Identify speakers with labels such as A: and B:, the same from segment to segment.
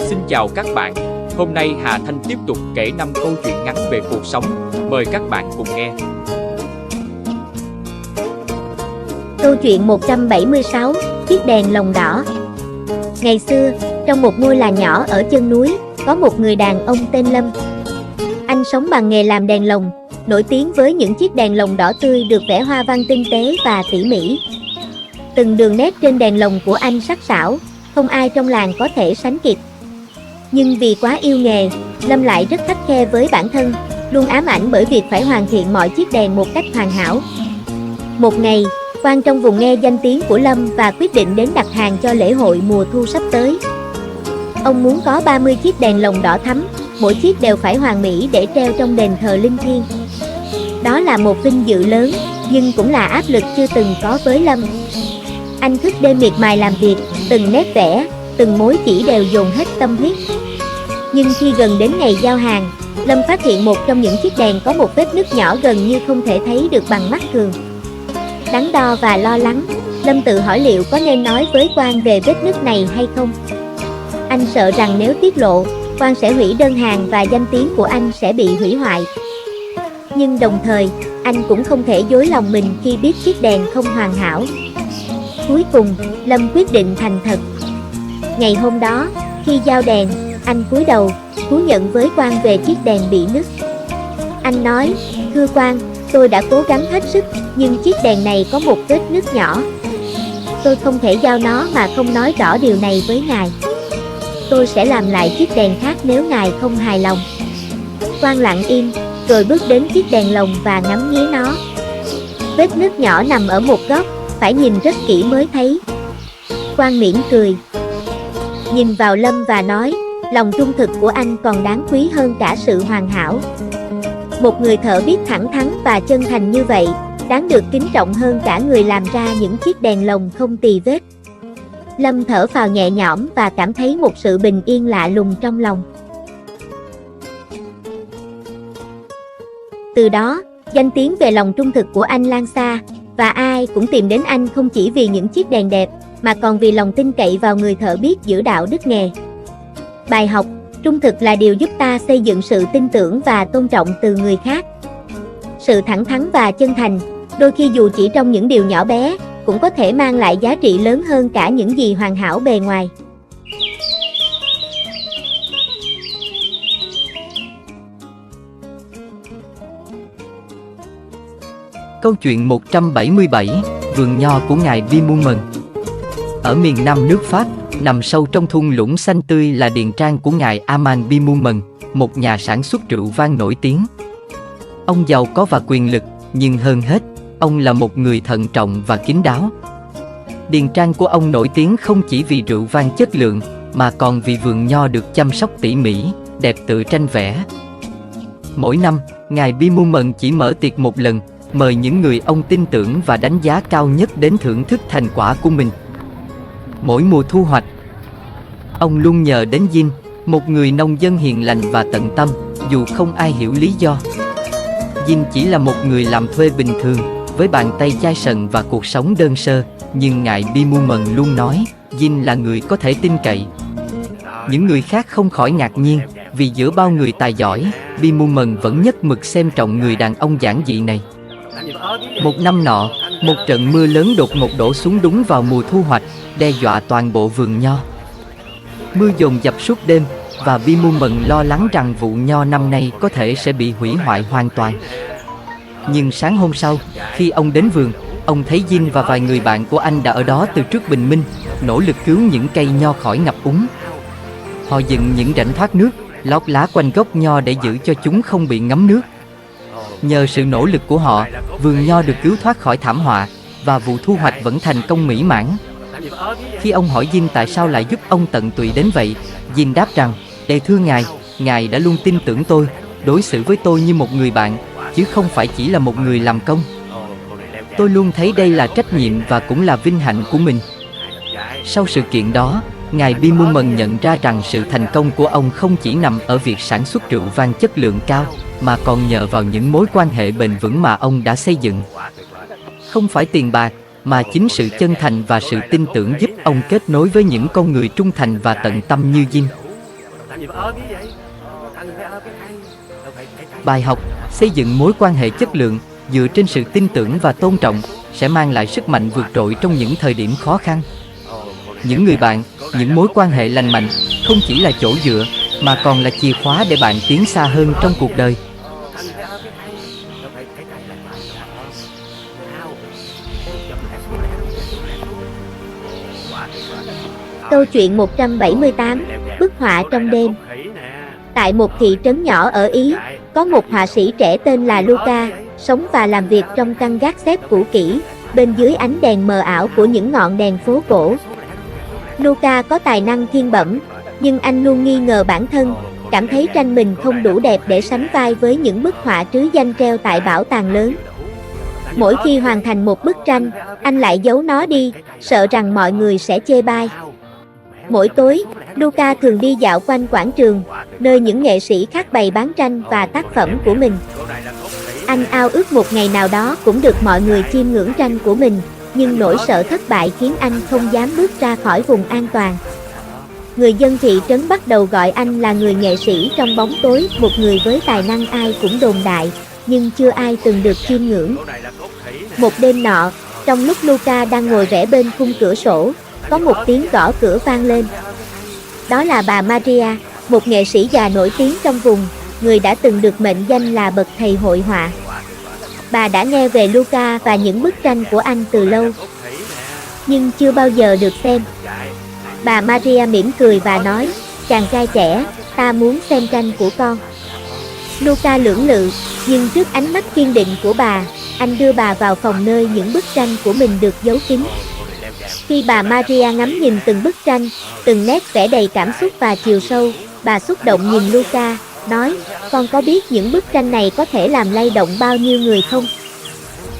A: Xin chào các bạn. Hôm nay Hà Thanh tiếp tục kể 5 câu chuyện ngắn về cuộc sống. Mời các bạn cùng nghe.
B: Câu chuyện 176, chiếc đèn lồng đỏ. Ngày xưa, trong một ngôi làng nhỏ ở chân núi, có một người đàn ông tên Lâm. Anh sống bằng nghề làm đèn lồng, nổi tiếng với những chiếc đèn lồng đỏ tươi được vẽ hoa văn tinh tế và tỉ mỉ. Từng đường nét trên đèn lồng của anh sắc sảo, không ai trong làng có thể sánh kịp. Nhưng vì quá yêu nghề, Lâm lại rất khắt khe với bản thân, luôn ám ảnh bởi việc phải hoàn thiện mọi chiếc đèn một cách hoàn hảo. Một ngày, quan trong vùng nghe danh tiếng của Lâm và quyết định đến đặt hàng cho lễ hội mùa thu sắp tới. Ông muốn có 30 chiếc đèn lồng đỏ thắm, mỗi chiếc đều phải hoàn mỹ để treo trong đền thờ linh thiêng. Đó là một vinh dự lớn, nhưng cũng là áp lực chưa từng có với Lâm. Anh thức đêm miệt mài làm việc, từng nét vẽ, từng mối chỉ đều dồn hết tâm huyết. Nhưng khi gần đến ngày giao hàng, Lâm phát hiện một trong những chiếc đèn có một vết nứt nhỏ gần như không thể thấy được bằng mắt thường. Đắn đo và lo lắng, Lâm tự hỏi liệu có nên nói với quan về vết nứt này hay không. Anh sợ rằng nếu tiết lộ, quan sẽ hủy đơn hàng và danh tiếng của anh sẽ bị hủy hoại. Nhưng đồng thời, anh cũng không thể dối lòng mình khi biết chiếc đèn không hoàn hảo. Cuối cùng, Lâm quyết định thành thật. Ngày hôm đó, khi giao đèn, anh cúi đầu, thú nhận với quan về chiếc đèn bị nứt. Anh nói, thưa quan, tôi đã cố gắng hết sức, nhưng chiếc đèn này có một vết nứt nhỏ. Tôi không thể giao nó mà không nói rõ điều này với ngài. Tôi sẽ làm lại chiếc đèn khác nếu ngài không hài lòng. Quan lặng im, rồi bước đến chiếc đèn lồng và ngắm nghía nó. Vết nứt nhỏ nằm ở một góc, phải nhìn rất kỹ mới thấy. Quan mỉm cười, nhìn vào Lâm và nói, lòng trung thực của anh còn đáng quý hơn cả sự hoàn hảo. Một người thợ biết thẳng thắn và chân thành như vậy, đáng được kính trọng hơn cả người làm ra những chiếc đèn lồng không tì vết. Lâm thở phào nhẹ nhõm và cảm thấy một sự bình yên lạ lùng trong lòng. Từ đó, danh tiếng về lòng trung thực của anh lan xa, và ai cũng tìm đến anh không chỉ vì những chiếc đèn đẹp, mà còn vì lòng tin cậy vào người thợ biết giữ đạo đức nghề. Bài học, trung thực là điều giúp ta xây dựng sự tin tưởng và tôn trọng từ người khác. Sự thẳng thắn và chân thành, đôi khi dù chỉ trong những điều nhỏ bé, cũng có thể mang lại giá trị lớn hơn cả những gì hoàn hảo bề ngoài.
C: Câu chuyện 177, vườn nho của ngài Bimumen. Ở miền Nam nước Pháp, nằm sâu trong thung lũng xanh tươi là điền trang của ngài Armand Bimumen, một nhà sản xuất rượu vang nổi tiếng. Ông giàu có và quyền lực, nhưng hơn hết, ông là một người thận trọng và kín đáo. Điền trang của ông nổi tiếng không chỉ vì rượu vang chất lượng, mà còn vì vườn nho được chăm sóc tỉ mỉ, đẹp tựa tranh vẽ. Mỗi năm, ngài Bimumen chỉ mở tiệc một lần, mời những người ông tin tưởng và đánh giá cao nhất đến thưởng thức thành quả của mình. Mỗi mùa thu hoạch, ông luôn nhờ đến Jin, một người nông dân hiền lành và tận tâm, dù không ai hiểu lý do. Jin chỉ là một người làm thuê bình thường, với bàn tay chai sần và cuộc sống đơn sơ, nhưng ngài Bimumen luôn nói, Jin là người có thể tin cậy. Những người khác không khỏi ngạc nhiên, vì giữa bao người tài giỏi, Bimumen vẫn nhất mực xem trọng người đàn ông giản dị này. Một năm nọ, một trận mưa lớn đột ngột đổ xuống đúng vào mùa thu hoạch, đe dọa toàn bộ vườn nho. Mưa dồn dập suốt đêm, và Bimumen lo lắng rằng vụ nho năm nay có thể sẽ bị hủy hoại hoàn toàn. Nhưng sáng hôm sau, khi ông đến vườn, ông thấy Jin và vài người bạn của anh đã ở đó từ trước bình minh, nỗ lực cứu những cây nho khỏi ngập úng. Họ dựng những rãnh thoát nước, lót lá quanh gốc nho để giữ cho chúng không bị ngấm nước. Nhờ sự nỗ lực của họ, vườn nho được cứu thoát khỏi thảm họa, và vụ thu hoạch vẫn thành công mỹ mãn. Khi ông hỏi Jin tại sao lại giúp ông tận tụy đến vậy, Jin đáp rằng, thưa ngài đã luôn tin tưởng tôi, đối xử với tôi như một người bạn, chứ không phải chỉ là một người làm công. Tôi luôn thấy đây là trách nhiệm và cũng là vinh hạnh của mình. Sau sự kiện đó, ngài Bimumen nhận ra rằng sự thành công của ông không chỉ nằm ở việc sản xuất rượu vang chất lượng cao, mà còn nhờ vào những mối quan hệ bền vững mà ông đã xây dựng. Không phải tiền bạc, mà chính sự chân thành và sự tin tưởng giúp ông kết nối với những con người trung thành và tận tâm như Jin. Bài học: xây dựng mối quan hệ chất lượng dựa trên sự tin tưởng và tôn trọng sẽ mang lại sức mạnh vượt trội trong những thời điểm khó khăn. Những người bạn, những mối quan hệ lành mạnh không chỉ là chỗ dựa mà còn là chìa khóa để bạn tiến xa hơn trong cuộc đời.
B: Câu chuyện 178, bức họa trong đêm. Tại một thị trấn nhỏ ở Ý, có một họa sĩ trẻ tên là Luca, sống và làm việc trong căn gác xếp cũ kỹ, bên dưới ánh đèn mờ ảo của những ngọn đèn phố cổ. Luca có tài năng thiên bẩm, nhưng anh luôn nghi ngờ bản thân, cảm thấy tranh mình không đủ đẹp để sánh vai với những bức họa trứ danh treo tại bảo tàng lớn. Mỗi khi hoàn thành một bức tranh, anh lại giấu nó đi, sợ rằng mọi người sẽ chê bai. Mỗi tối, Luca thường đi dạo quanh quảng trường, nơi những nghệ sĩ khác bày bán tranh và tác phẩm của mình. Anh ao ước một ngày nào đó cũng được mọi người chiêm ngưỡng tranh của mình, nhưng nỗi sợ thất bại khiến anh không dám bước ra khỏi vùng an toàn. Người dân thị trấn bắt đầu gọi anh là người nghệ sĩ trong bóng tối, một người với tài năng ai cũng đồn đại, nhưng chưa ai từng được chiêm ngưỡng. Một đêm nọ, trong lúc Luca đang ngồi rẽ bên khung cửa sổ, có một tiếng gõ cửa vang lên. Đó là bà Maria, một nghệ sĩ già nổi tiếng trong vùng, người đã từng được mệnh danh là bậc thầy hội họa. Bà đã nghe về Luca và những bức tranh của anh từ lâu, nhưng chưa bao giờ được xem. Bà Maria mỉm cười và nói, chàng trai trẻ, ta muốn xem tranh của con. Luca lưỡng lự, nhưng trước ánh mắt kiên định của bà, anh đưa bà vào phòng nơi những bức tranh của mình được giấu kín. Khi bà Maria ngắm nhìn từng bức tranh, từng nét vẽ đầy cảm xúc và chiều sâu, bà xúc động nhìn Luca, nói, con có biết những bức tranh này có thể làm lay động bao nhiêu người không?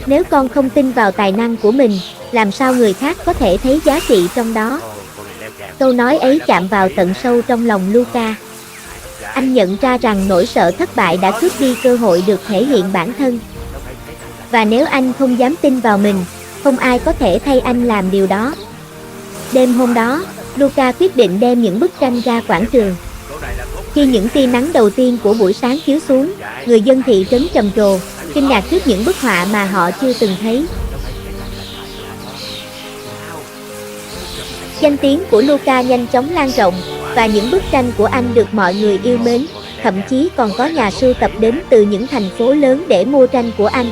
B: Nếu con không tin vào tài năng của mình, làm sao người khác có thể thấy giá trị trong đó? Câu nói ấy chạm vào tận sâu trong lòng Luca. Anh nhận ra rằng nỗi sợ thất bại đã cướp đi cơ hội được thể hiện bản thân. Và nếu anh không dám tin vào mình, không ai có thể thay anh làm điều đó. Đêm hôm đó, Luca quyết định đem những bức tranh ra quảng trường. Khi những tia nắng đầu tiên của buổi sáng chiếu xuống, người dân thị trấn trầm trồ, kinh ngạc trước những bức họa mà họ chưa từng thấy. Danh tiếng của Luca nhanh chóng lan rộng, và những bức tranh của anh được mọi người yêu mến, thậm chí còn có nhà sưu tập đến từ những thành phố lớn để mua tranh của anh.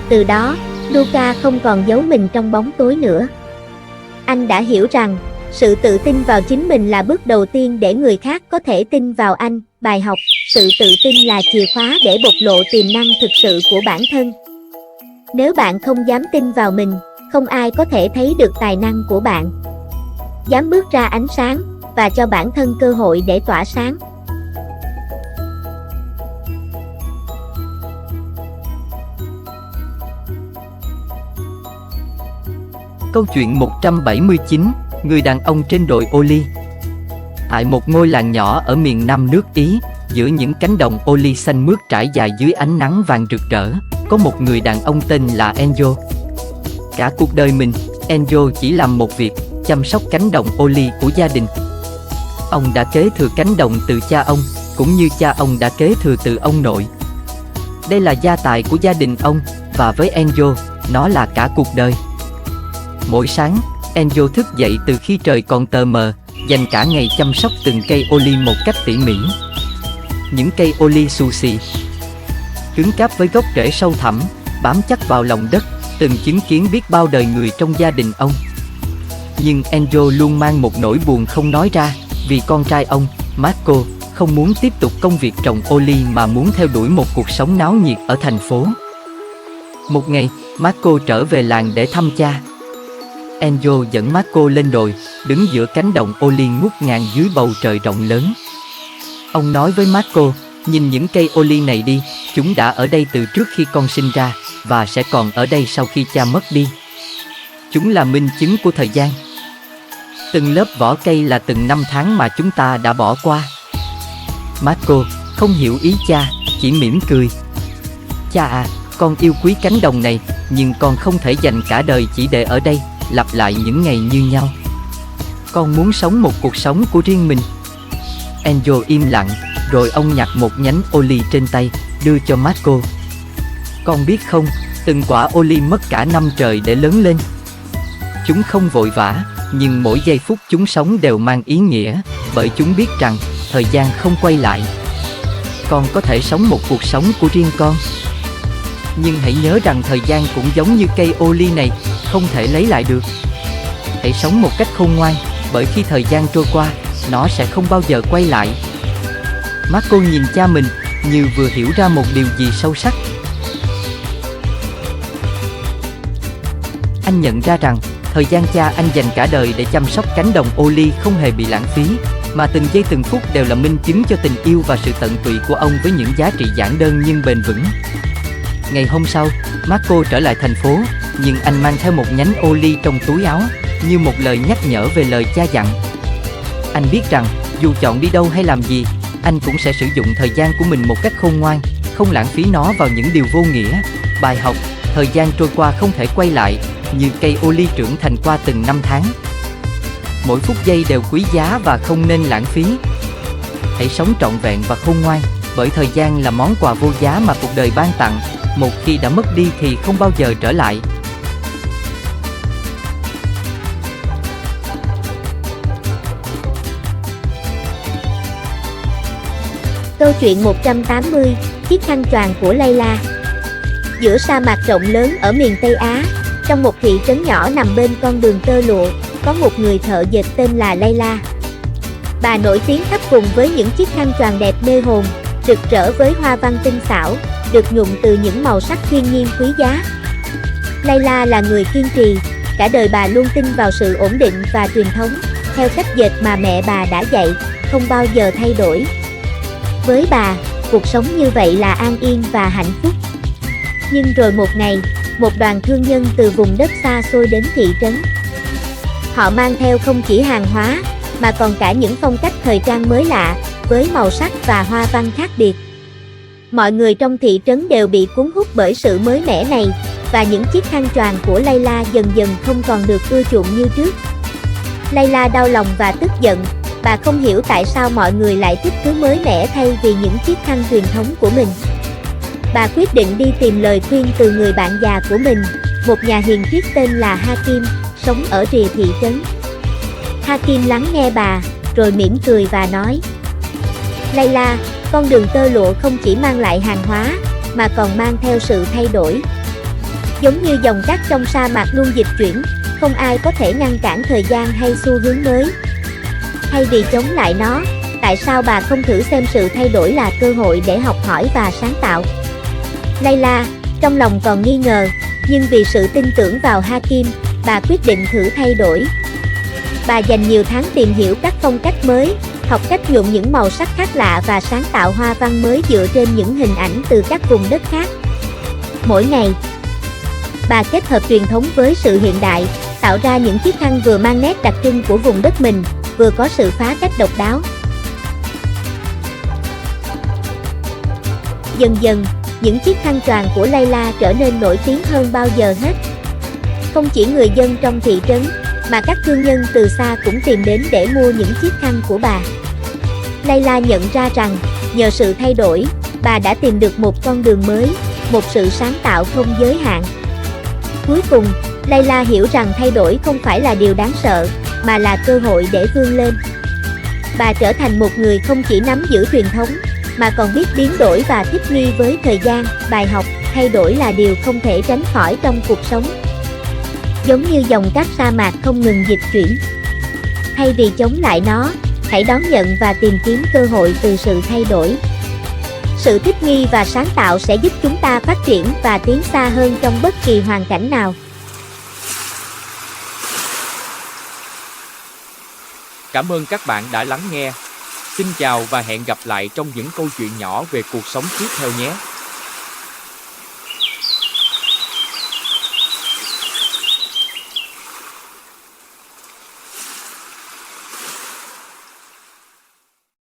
B: Từ đó, Luca không còn giấu mình trong bóng tối nữa. Anh đã hiểu rằng, sự tự tin vào chính mình là bước đầu tiên để người khác có thể tin vào anh. Bài học, sự tự tin là chìa khóa để bộc lộ tiềm năng thực sự của bản thân. Nếu bạn không dám tin vào mình, không ai có thể thấy được tài năng của bạn. Dám bước ra ánh sáng, và cho bản thân cơ hội để tỏa sáng.
C: Câu chuyện 179, người đàn ông trên đồi ô ly. Tại một ngôi làng nhỏ ở miền Nam nước Ý, giữa những cánh đồng ô ly xanh mướt trải dài dưới ánh nắng vàng rực rỡ, có một người đàn ông tên là Enzo. Cả cuộc đời mình, Enzo chỉ làm một việc, chăm sóc cánh đồng ô ly của gia đình. Ông đã kế thừa cánh đồng từ cha ông, cũng như cha ông đã kế thừa từ ông nội. Đây là gia tài của gia đình ông, và với Enzo, nó là cả cuộc đời. Mỗi sáng, Enzo thức dậy từ khi trời còn tờ mờ, dành cả ngày chăm sóc từng cây ô ly một cách tỉ mỉ. Những cây ô ly xù xì, cứng cáp với gốc rễ sâu thẳm, bám chắc vào lòng đất, từng chứng kiến biết bao đời người trong gia đình ông. Nhưng Enzo luôn mang một nỗi buồn không nói ra, vì con trai ông, Marco, không muốn tiếp tục công việc trồng ô ly mà muốn theo đuổi một cuộc sống náo nhiệt ở thành phố. Một ngày, Marco trở về làng để thăm cha. Enzo dẫn Marco lên đồi, đứng giữa cánh đồng ô ly ngút ngàn dưới bầu trời rộng lớn. Ông nói với Marco, nhìn những cây ô ly này đi, chúng đã ở đây từ trước khi con sinh ra, và sẽ còn ở đây sau khi cha mất đi. Chúng là minh chứng của thời gian. Từng lớp vỏ cây là từng năm tháng mà chúng ta đã bỏ qua. Marco không hiểu ý cha, chỉ mỉm cười. Cha à, con yêu quý cánh đồng này, nhưng con không thể dành cả đời chỉ để ở đây, lặp lại những ngày như nhau. Con muốn sống một cuộc sống của riêng mình. Enzo im lặng, rồi ông nhặt một nhánh Oli trên tay, đưa cho Marco. Con biết không, từng quả Oli mất cả năm trời để lớn lên. Chúng không vội vã, nhưng mỗi giây phút chúng sống đều mang ý nghĩa, bởi chúng biết rằng thời gian không quay lại. Con có thể sống một cuộc sống của riêng con, nhưng hãy nhớ rằng thời gian cũng giống như cây Oli này, không thể lấy lại được. Hãy sống một cách khôn ngoan, bởi khi thời gian trôi qua, nó sẽ không bao giờ quay lại. Marco nhìn cha mình, như vừa hiểu ra một điều gì sâu sắc. Anh nhận ra rằng, thời gian cha anh dành cả đời để chăm sóc cánh đồng Oli không hề bị lãng phí, mà từng giây từng phút đều là minh chứng cho tình yêu và sự tận tụy của ông với những giá trị giản đơn nhưng bền vững. Ngày hôm sau, Marco trở lại thành phố, nhưng anh mang theo một nhánh Oli trong túi áo, như một lời nhắc nhở về lời cha dặn. Anh biết rằng, dù chọn đi đâu hay làm gì, anh cũng sẽ sử dụng thời gian của mình một cách khôn ngoan, không lãng phí nó vào những điều vô nghĩa. Bài học, thời gian trôi qua không thể quay lại, như cây Oli trưởng thành qua từng năm tháng. Mỗi phút giây đều quý giá và không nên lãng phí. Hãy sống trọn vẹn và khôn ngoan, bởi thời gian là món quà vô giá mà cuộc đời ban tặng, một khi đã mất đi thì không bao giờ trở lại.
B: Câu chuyện 180, chiếc khăn choàng của Layla. Giữa sa mạc rộng lớn ở miền Tây Á, trong một thị trấn nhỏ nằm bên con đường tơ lụa, có một người thợ dệt tên là Layla. Bà nổi tiếng khắp vùng với những chiếc khăn choàng đẹp mê hồn, rực rỡ với hoa văn tinh xảo, được nhuộm từ những màu sắc thiên nhiên quý giá. Layla là người kiên trì, cả đời bà luôn tin vào sự ổn định và truyền thống, theo cách dệt mà mẹ bà đã dạy, không bao giờ thay đổi. Với bà, cuộc sống như vậy là an yên và hạnh phúc. Nhưng rồi một ngày, một đoàn thương nhân từ vùng đất xa xôi đến thị trấn. Họ mang theo không chỉ hàng hóa, mà còn cả những phong cách thời trang mới lạ, với màu sắc và hoa văn khác biệt. Mọi người trong thị trấn đều bị cuốn hút bởi sự mới mẻ này, và những chiếc khăn choàng của Layla dần dần không còn được ưa chuộng như trước. Layla đau lòng và tức giận, bà không hiểu tại sao mọi người lại thích thứ mới mẻ thay vì những chiếc khăn truyền thống của mình. Bà quyết định đi tìm lời khuyên từ người bạn già của mình, một nhà hiền triết tên là Hakim, sống ở rìa thị trấn. Hakim lắng nghe bà, rồi mỉm cười và nói: Layla, con đường tơ lụa không chỉ mang lại hàng hóa, mà còn mang theo sự thay đổi. Giống như dòng cát trong sa mạc luôn dịch chuyển, không ai có thể ngăn cản thời gian hay xu hướng mới. Thay vì chống lại nó, tại sao bà không thử xem sự thay đổi là cơ hội để học hỏi và sáng tạo? Layla, trong lòng còn nghi ngờ, nhưng vì sự tin tưởng vào Hakim, bà quyết định thử thay đổi. Bà dành nhiều tháng tìm hiểu các phong cách mới, học cách nhuộm những màu sắc khác lạ và sáng tạo hoa văn mới dựa trên những hình ảnh từ các vùng đất khác. Mỗi ngày, bà kết hợp truyền thống với sự hiện đại, tạo ra những chiếc khăn vừa mang nét đặc trưng của vùng đất mình, vừa có sự phá cách độc đáo. Dần dần, những chiếc khăn choàng của Layla trở nên nổi tiếng hơn bao giờ hết. Không chỉ người dân trong thị trấn, mà các thương nhân từ xa cũng tìm đến để mua những chiếc khăn của bà. Layla nhận ra rằng, nhờ sự thay đổi, bà đã tìm được một con đường mới, một sự sáng tạo không giới hạn. Cuối cùng, Layla hiểu rằng thay đổi không phải là điều đáng sợ, mà là cơ hội để vươn lên. Bà trở thành một người không chỉ nắm giữ truyền thống, mà còn biết biến đổi và thích nghi với thời gian. Bài học, thay đổi là điều không thể tránh khỏi trong cuộc sống. Giống như dòng cát sa mạc không ngừng dịch chuyển. Thay vì chống lại nó, hãy đón nhận và tìm kiếm cơ hội từ sự thay đổi. Sự thích nghi và sáng tạo sẽ giúp chúng ta phát triển và tiến xa hơn trong bất kỳ hoàn cảnh nào.
A: Cảm ơn các bạn đã lắng nghe. Xin chào và hẹn gặp lại trong những câu chuyện nhỏ về cuộc sống tiếp theo nhé.